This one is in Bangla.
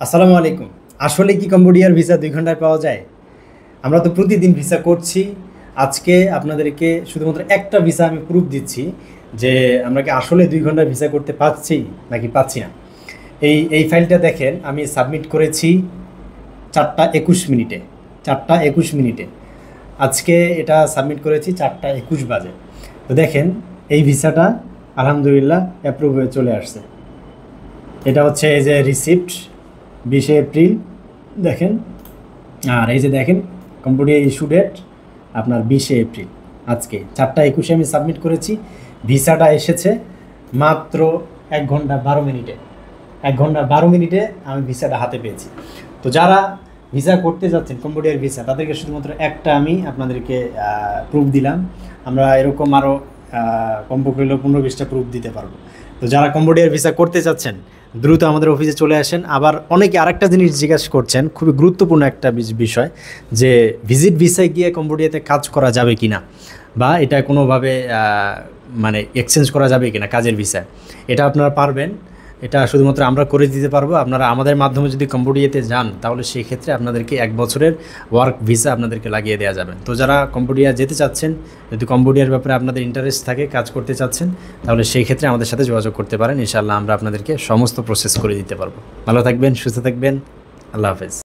আসসালামু আলাইকুম। আসলে কি কম্বোডিয়ার ভিসা ২ ঘন্টায় পাওয়া যায়? আমরা তো প্রতিদিন ভিসা করছি। আজকে আপনাদেরকে শুধুমাত্র একটা ভিসা আমি প্রুফ দিচ্ছি যে আমরা কি আসলে ২ ঘন্টায় ভিসা করতে পারছি নাকি পাচ্ছি না। এই ফাইলটা দেখেন, আমি সাবমিট করেছি ৪টা ২১ মিনিটে। ৪টা ২১ মিনিটে আজকে এটা সাবমিট করেছি ৪টা ২১ বাজে। তো দেখেন এই ভিসাটা আলহামদুলিল্লাহ অ্যাপ্রুভ হয়ে চলে আসছে। এটা হচ্ছে এই যে রিসিপ্ট ২০শে এপ্রিল দেখেন। আর এই যে দেখেন কম্বোডিয়া ইস্যু ডেট আপনার ২০শে এপ্রিল। আজকে ৪টা ২১ আমি সাবমিট করেছি। ভিসাটা এসেছে মাত্র ১ ঘন্টা ১২ মিনিটে। ১ ঘন্টা ১২ মিনিটে আমি ভিসাটা হাতে পেয়েছি। তো যারা ভিসা করতে যাচ্ছেন কম্বোডিয়ার ভিসা, তাদেরকে শুধুমাত্র একটা আমি আপনাদেরকে প্রুফ দিলাম। আমরা এরকম আরও কমপক্ষে হলেও ১৫-২০টা প্রুফ দিতে পারবো। তো যারা কম্বোডিয়ার ভিসা করতে চাচ্ছেন দ্রুত আমাদের অফিসে চলে আসেন। আবার অনেকে আরেকটা জিনিস জিজ্ঞাসা করছেন, খুবই গুরুত্বপূর্ণ একটা বিষয়, যে ভিজিট ভিসায় গিয়ে কম্বোডিয়াতে কাজ করা যাবে কি না, বা এটা কোনোভাবে মানে এক্সচেঞ্জ করা যাবে কি না কাজের ভিসায়। এটা আপনারা পারবেন, এটা শুধুমাত্র আমরা করে দিতে পারবো। আপনারা আমাদের মাধ্যমে যদি কম্বোডিয়াতে যান তাহলে সেই ক্ষেত্রে আপনাদেরকে ১ বছরের ওয়ার্ক ভিসা আপনাদেরকে লাগিয়ে দেওয়া যাবে। তো যারা কম্বোডিয়া যেতে চাচ্ছেন, যদি কম্বোডিয়ার ব্যাপারে আপনাদের ইন্টারেস্ট থাকে, কাজ করতে চাচ্ছেন, তাহলে সেই ক্ষেত্রে আমাদের সাথে যোগাযোগ করতে পারেন। ইনশাআল্লাহ আমরা আপনাদেরকে সমস্ত প্রসেস করে দিতে পারবো। ভালো থাকবেন, সুস্থ থাকবেন। আল্লাহ হাফেজ।